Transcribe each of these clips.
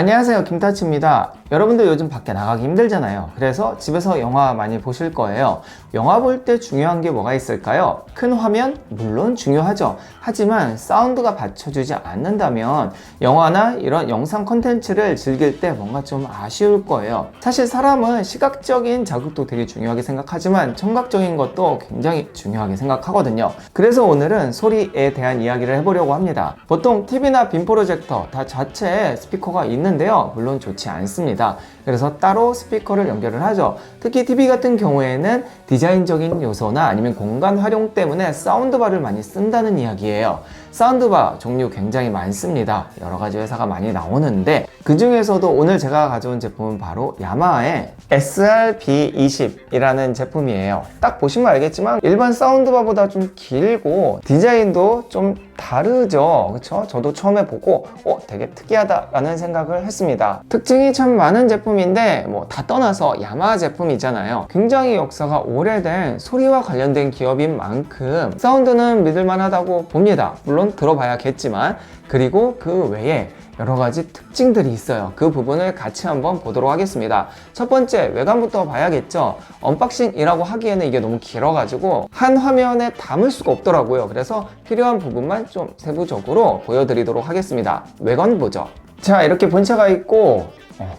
안녕하세요, 김타치입니다. 여러분들 요즘 밖에 나가기 힘들잖아요. 그래서 집에서 영화 많이 보실 거예요. 영화 볼 때 중요한 게 뭐가 있을까요? 큰 화면? 물론 중요하죠. 하지만 사운드가 받쳐주지 않는다면 영화나 이런 영상 콘텐츠를 즐길 때 뭔가 좀 아쉬울 거예요. 사실 사람은 시각적인 자극도 되게 중요하게 생각하지만 청각적인 것도 굉장히 중요하게 생각하거든요. 그래서 오늘은 소리에 대한 이야기를 해보려고 합니다. 보통 TV나 빔 프로젝터 다 자체에 스피커가 있는데요, 물론 좋지 않습니다. 그래서 따로 스피커를 연결을 하죠. 특히 TV 같은 경우에는 디자인적인 요소나 아니면 공간 활용 때문에 사운드바를 많이 쓴다는 이야기예요. 사운드바 종류 굉장히 많습니다. 여러 가지 회사가 많이 나오는데 그 중에서도 오늘 제가 가져온 제품은 바로 야마하의 SRB20이라는 제품이에요. 딱 보시면 알겠지만 일반 사운드바보다 좀 길고 디자인도 좀 다르죠. 그쵸? 저도 처음에 보고 되게 특이하다라는 생각을 했습니다. 특징이 참 많은 제품인데 뭐 다 떠나서 야마하 제품이잖아요. 굉장히 역사가 오래된 소리와 관련된 기업인 만큼 사운드는 믿을만하다고 봅니다. 물론 들어봐야겠지만, 그리고 그 외에 여러 가지 특징들이 있어요. 그 부분을 같이 한번 보도록 하겠습니다. 첫 번째, 외관부터 봐야겠죠. 언박싱이라고 하기에는 이게 너무 길어가지고 한 화면에 담을 수가 없더라고요. 그래서 필요한 부분만 좀 세부적으로 보여드리도록 하겠습니다. 외관 보죠. 자, 이렇게 본체가 있고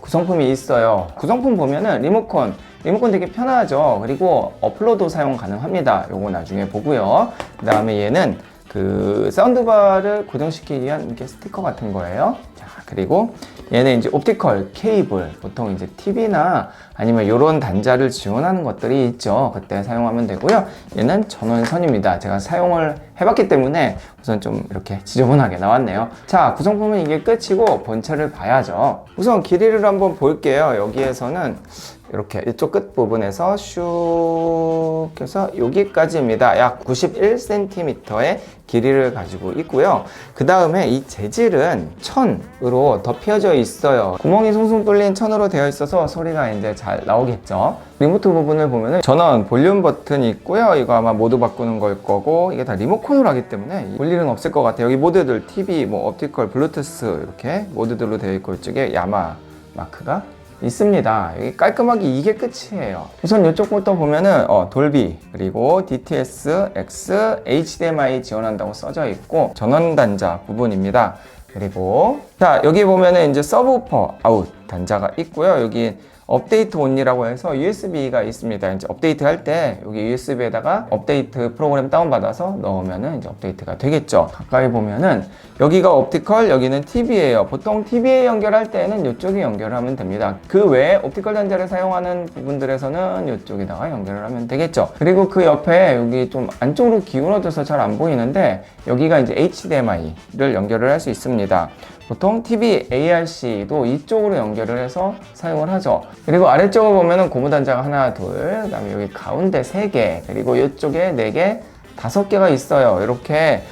구성품이 있어요. 구성품 보면은 리모컨 되게 편하죠. 그리고 어플로도 사용 가능합니다. 요거 나중에 보고요. 그 다음에 얘는 그 사운드바를 고정시키기 위한 이렇게 스티커 같은 거예요. 자, 그리고 얘는 이제 옵티컬 케이블, 보통 이제 TV나 아니면 이런 단자를 지원하는 것들이 있죠. 그때 사용하면 되고요. 얘는 전원선입니다. 제가 사용을 해봤기 때문에 우선 좀 이렇게 지저분하게 나왔네요. 자, 구성품은 이게 끝이고 본체를 봐야죠. 우선 길이를 한번 볼게요. 여기에서는 이렇게 이쪽 끝 부분에서 슉 해서 여기까지입니다. 약 91cm의 길이를 가지고 있고요. 그 다음에 이 재질은 천으로 덮여져 있어요. 구멍이 숭숭 뚫린 천으로 되어 있어서 소리가 이제 잘 나오겠죠. 리모트 부분을 보면은 전원 볼륨 버튼이 있고요. 이거 아마 모드 바꾸는 걸 거고, 이게 다 리모컨으로 하기 때문에 볼 일은 없을 것 같아요. 여기 모드들 TV, 뭐 옵티컬, 블루투스 이렇게 모드들로 되어 있고, 이쪽에 야마 마크가 있습니다. 여기 깔끔하게 이게 끝이에요. 우선 이쪽부터 보면은 돌비, 그리고 DTS, X, HDMI 지원한다고 써져 있고 전원 단자 부분입니다. 그리고 자, 여기 보면은 이제 서브우퍼 아웃 단자가 있고요. 여기 업데이트 온이라고 해서 USB가 있습니다. 이제 업데이트 할 때 여기 USB에다가 업데이트 프로그램 다운받아서 넣으면은 이제 업데이트가 되겠죠. 가까이 보면은 여기가 옵티컬, 여기는 TV예요. 보통 TV에 연결할 때는 이쪽에 연결을 하면 됩니다. 그 외에 옵티컬 단자를 사용하는 부분들에서는 이쪽에다가 연결을 하면 되겠죠. 그리고 그 옆에 여기 좀 안쪽으로 기울어져서 잘 안 보이는데 여기가 이제 HDMI를 연결을 할 수 있습니다. 보통 TV ARC도 이쪽으로 연결을 해서 사용을 하죠. 그리고 아래쪽을 보면은 고무 단자가 하나, 둘, 그 다음에 여기 가운데 3개, 그리고 이쪽에 4개, 5개가 있어요. 이렇게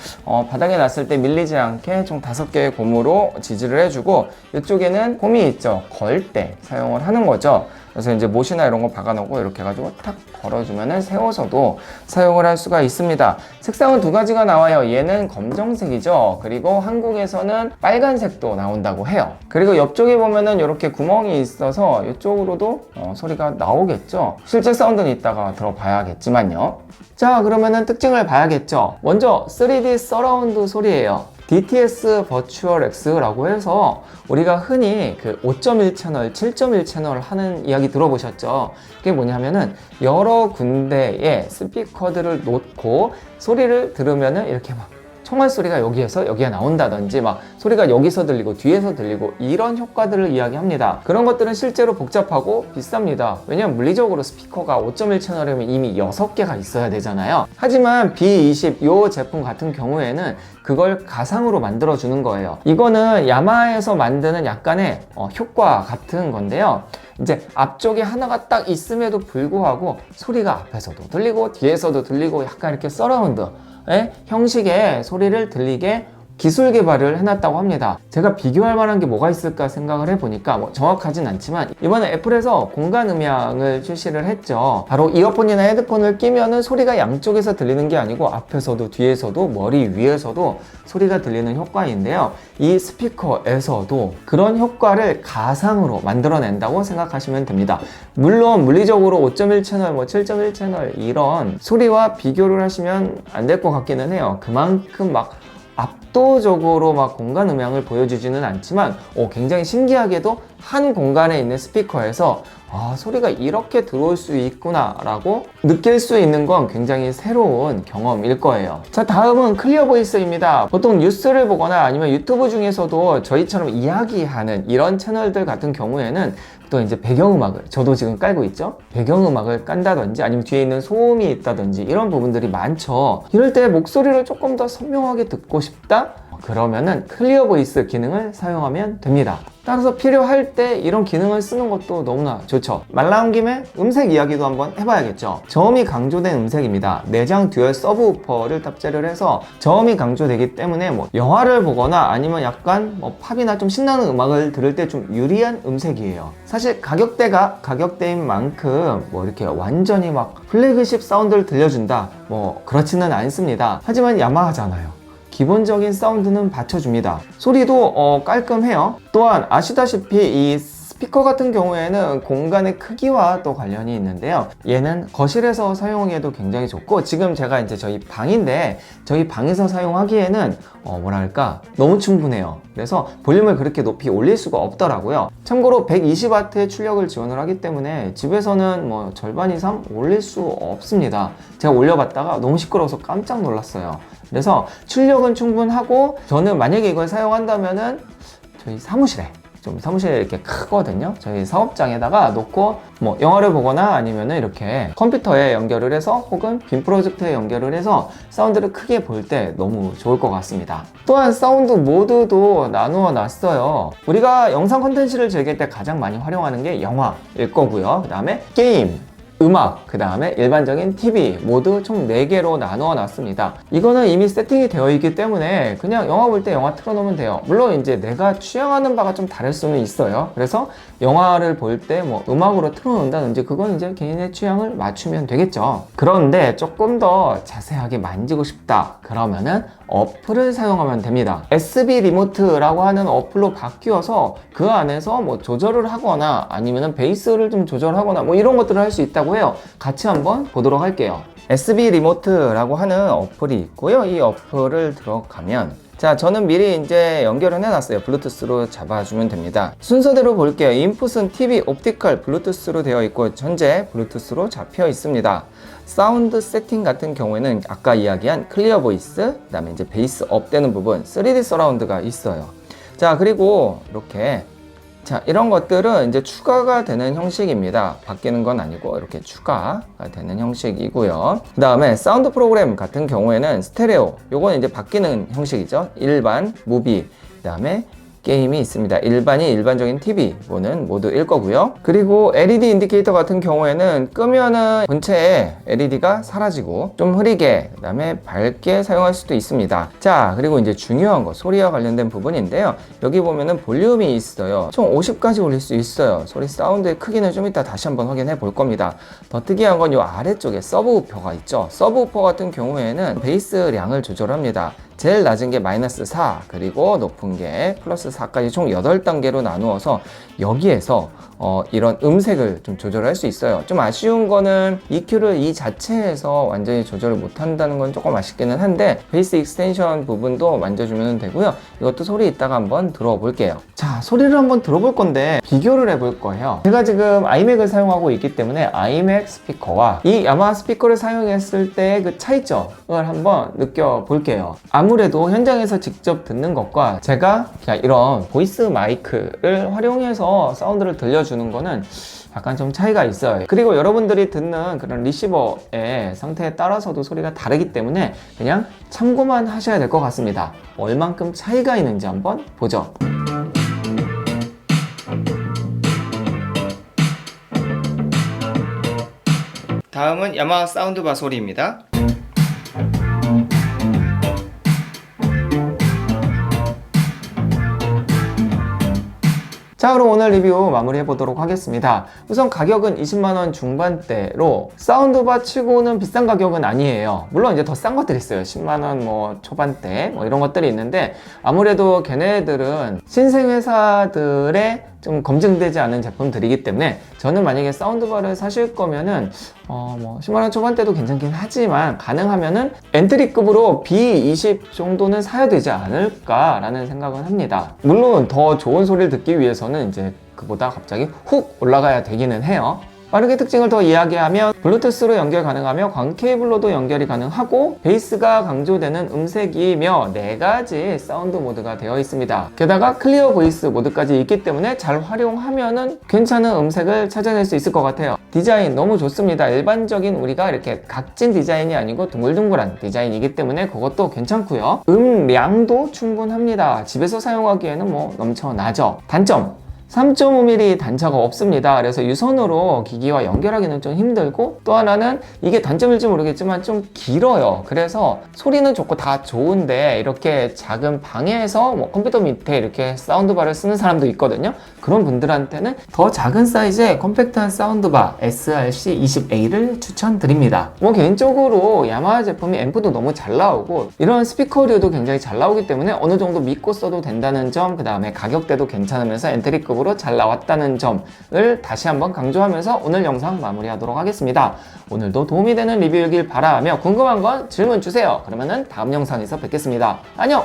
바닥에 놨을 때 밀리지 않게 총 5개의 고무로 지지를 해주고, 이쪽에는 홈이 있죠. 걸 때 사용을 하는 거죠. 그래서 이제 못이나 이런 거 박아놓고 이렇게 해가지고 탁 걸어주면은 세워서도 사용을 할 수가 있습니다. 색상은 2가지가 나와요. 얘는 검정색이죠. 그리고 한국에서는 빨간색도 나온다고 해요. 그리고 옆쪽에 보면은 이렇게 구멍이 있어서 이쪽으로도 소리가 나오겠죠. 실제 사운드는 이따가 들어봐야겠지만요. 자, 그러면은 특징을 봐야겠죠. 먼저 3D 서라운드 소리예요. DTS 버추얼 X라고 해서 우리가 흔히 그 5.1 채널, 7.1 채널 하는 이야기 들어보셨죠? 그게 뭐냐면은 여러 군데에 스피커들을 놓고 소리를 들으면은 이렇게 막 총알 소리가 여기에서 여기가 나온다든지, 막 소리가 여기서 들리고 뒤에서 들리고, 이런 효과들을 이야기합니다. 그런 것들은 실제로 복잡하고 비쌉니다. 왜냐면 물리적으로 스피커가 5.1 채널이면 이미 6개가 있어야 되잖아요. 하지만 B20 이 제품 같은 경우에는 그걸 가상으로 만들어 주는 거예요. 이거는 야마하에서 만드는 약간의 효과 같은 건데요. 이제 앞쪽에 하나가 딱 있음에도 불구하고 소리가 앞에서도 들리고 뒤에서도 들리고 약간 이렇게 서라운드 형식의 소리를 들리게 기술 개발을 해놨다고 합니다. 제가 비교할 만한 게 뭐가 있을까 생각을 해보니까 뭐 정확하진 않지만 이번에 애플에서 공간 음향을 출시를 했죠. 바로 이어폰이나 헤드폰을 끼면은 소리가 양쪽에서 들리는 게 아니고 앞에서도 뒤에서도 머리 위에서도 소리가 들리는 효과인데요. 이 스피커에서도 그런 효과를 가상으로 만들어낸다고 생각하시면 됩니다. 물론 물리적으로 5.1 채널, 뭐 7.1 채널 이런 소리와 비교를 하시면 안 될 것 같기는 해요. 그만큼 막 압도적으로 막 공간 음향을 보여주지는 않지만 굉장히 신기하게도 한 공간에 있는 스피커에서 소리가 이렇게 들어올 수 있구나 라고 느낄 수 있는 건 굉장히 새로운 경험일 거예요. 자, 다음은 클리어 보이스입니다. 보통 뉴스를 보거나 아니면 유튜브 중에서도 저희처럼 이야기하는 이런 채널들 같은 경우에는 또 이제 배경음악을, 저도 지금 깔고 있죠? 배경음악을 깐다든지 아니면 뒤에 있는 소음이 있다든지 이런 부분들이 많죠. 이럴 때 목소리를 조금 더 선명하게 듣고 싶다? 그러면은 클리어 보이스 기능을 사용하면 됩니다. 따라서 필요할 때 이런 기능을 쓰는 것도 너무나 좋죠. 말 나온 김에 음색 이야기도 한번 해봐야겠죠. 저음이 강조된 음색입니다. 내장 듀얼 서브우퍼를 탑재를 해서 저음이 강조되기 때문에 뭐 영화를 보거나 아니면 약간 뭐 팝이나 좀 신나는 음악을 들을 때 좀 유리한 음색이에요. 사실 가격대가 가격대인 만큼 뭐 이렇게 완전히 막 플래그십 사운드를 들려준다 뭐 그렇지는 않습니다. 하지만 야마하잖아요. 기본적인 사운드는 받쳐줍니다. 소리도 깔끔해요. 또한 아시다시피 이 스피커 같은 경우에는 공간의 크기와 또 관련이 있는데요. 얘는 거실에서 사용하기에도 굉장히 좋고 지금 제가 이제 저희 방인데 저희 방에서 사용하기에는 뭐랄까 너무 충분해요. 그래서 볼륨을 그렇게 높이 올릴 수가 없더라고요. 참고로 120W의 출력을 지원을 하기 때문에 집에서는 뭐 절반 이상 올릴 수 없습니다. 제가 올려봤다가 너무 시끄러워서 깜짝 놀랐어요. 그래서 출력은 충분하고 저는 만약에 이걸 사용한다면은 저희 사무실에 사무실이 이렇게 크거든요. 저희 사업장에다가 놓고 뭐 영화를 보거나 아니면은 이렇게 컴퓨터에 연결을 해서 혹은 빔 프로젝터에 연결을 해서 사운드를 크게 볼 때 너무 좋을 것 같습니다. 또한 사운드 모드도 나누어 놨어요. 우리가 영상 콘텐츠를 즐길 때 가장 많이 활용하는 게 영화일 거고요. 그 다음에 게임, 음악, 그 다음에 일반적인 TV 모두 총 4개로 나누어 놨습니다. 이거는 이미 세팅이 되어 있기 때문에 그냥 영화 볼 때 영화 틀어놓으면 돼요. 물론 이제 내가 취향하는 바가 좀 다를 수는 있어요. 그래서 영화를 볼 때 뭐 음악으로 틀어놓는다든지 그건 이제 개인의 취향을 맞추면 되겠죠. 그런데 조금 더 자세하게 만지고 싶다 그러면은 어플을 사용하면 됩니다. SB 리모트라고 하는 어플로 바뀌어서 그 안에서 뭐 조절을 하거나 아니면은 베이스를 좀 조절하거나 뭐 이런 것들을 할 수 있다고 해요. 같이 한번 보도록 할게요. SB 리모트라고 하는 어플이 있고요. 이 어플을 들어가면 자, 저는 미리 이제 연결을 해놨어요. 블루투스로 잡아주면 됩니다. 순서대로 볼게요. 인풋은 TV, 옵티컬, 블루투스로 되어 있고 현재 블루투스로 잡혀 있습니다. 사운드 세팅 같은 경우에는 아까 이야기한 클리어 보이스, 그 다음에 이제 베이스 업 되는 부분 3D 서라운드가 있어요. 자, 그리고 이렇게 자, 이런 것들은 이제 추가가 되는 형식입니다. 바뀌는 건 아니고 이렇게 추가가 되는 형식이고요. 그 다음에 사운드 프로그램 같은 경우에는 스테레오, 요건 이제 바뀌는 형식이죠. 일반, 무비, 그 다음에 게임이 있습니다. 일반이 일반적인 TV는 모두일 거고요. 그리고 LED 인디케이터 같은 경우에는 끄면은 본체에 LED가 사라지고 좀 흐리게 그 다음에 밝게 사용할 수도 있습니다. 자, 그리고 이제 중요한 거 소리와 관련된 부분인데요. 여기 보면은 볼륨이 있어요. 총 50까지 올릴 수 있어요. 소리 사운드의 크기는 좀 이따 다시 한번 확인해 볼 겁니다. 더 특이한 건 이 아래쪽에 서브우퍼가 있죠. 서브우퍼 같은 경우에는 베이스량을 조절합니다. 제일 낮은 게 마이너스 4 그리고 높은 게 플러스 4까지 총 8단계로 나누어서 여기에서 이런 음색을 좀 조절할 수 있어요. 좀 아쉬운 거는 EQ를 이 자체에서 완전히 조절을 못한다는 건 조금 아쉽기는 한데 베이스 익스텐션 부분도 만져주면 되고요. 이것도 소리 이따가 한번 들어볼게요. 자, 소리를 한번 들어볼 건데 비교를 해볼 거예요. 제가 지금 아이맥을 사용하고 있기 때문에 아이맥 스피커와 이 야마하 스피커를 사용했을 때 그 차이점을 한번 느껴볼게요. 아무래도 현장에서 직접 듣는 것과 제가 이런 보이스 마이크를 활용해서 사운드를 들려주는 거는 약간 좀 차이가 있어요. 그리고 여러분들이 듣는 그런 리시버의 상태에 따라서도 소리가 다르기 때문에 그냥 참고만 하셔야 될 것 같습니다. 얼만큼 차이가 있는지 한번 보죠. 다음은 야마하 사운드바 소리입니다. 자, 그럼 오늘 리뷰 마무리해 보도록 하겠습니다. 우선 가격은 20만원 중반대로 사운드바 치고는 비싼 가격은 아니에요. 물론 이제 더 싼 것들이 있어요. 10만원 뭐 초반대 뭐 이런 것들이 있는데, 아무래도 걔네들은 신생 회사들의 좀 검증되지 않은 제품들이기 때문에 저는 만약에 사운드바를 사실 거면은 뭐 10만원 초반대도 괜찮긴 하지만 가능하면은 엔트리급으로 B20 정도는 사야 되지 않을까라는 생각은 합니다. 물론 더 좋은 소리를 듣기 위해서는 이제 그보다 갑자기 훅 올라가야 되기는 해요. 빠르게 특징을 더 이야기하면 블루투스로 연결 가능하며 광 케이블로도 연결이 가능하고 베이스가 강조되는 음색이며 4가지 사운드 모드가 되어 있습니다. 게다가 클리어 보이스 모드까지 있기 때문에 잘 활용하면은 괜찮은 음색을 찾아낼 수 있을 것 같아요. 디자인 너무 좋습니다. 일반적인 우리가 이렇게 각진 디자인이 아니고 둥글둥글한 디자인이기 때문에 그것도 괜찮고요. 음량도 충분합니다. 집에서 사용하기에는 뭐 넘쳐나죠. 단점, 3.5mm 단차가 없습니다. 그래서 유선으로 기기와 연결하기는 좀 힘들고, 또 하나는 이게 단점일지 모르겠지만 좀 길어요. 그래서 소리는 좋고 다 좋은데 이렇게 작은 방에서 뭐 컴퓨터 밑에 이렇게 사운드바를 쓰는 사람도 있거든요. 그런 분들한테는 더 작은 사이즈의 컴팩트한 사운드바 SRC20A를 추천드립니다. 뭐 개인적으로 야마하 제품이 앰프도 너무 잘 나오고 이런 스피커류도 굉장히 잘 나오기 때문에 어느 정도 믿고 써도 된다는 점, 그 다음에 가격대도 괜찮으면서 엔트리급으로 잘 나왔다는 점을 다시 한번 강조하면서 오늘 영상 마무리하도록 하겠습니다. 오늘도 도움이 되는 리뷰이길 바라며 궁금한 건 질문 주세요. 그러면은 다음 영상에서 뵙겠습니다. 안녕!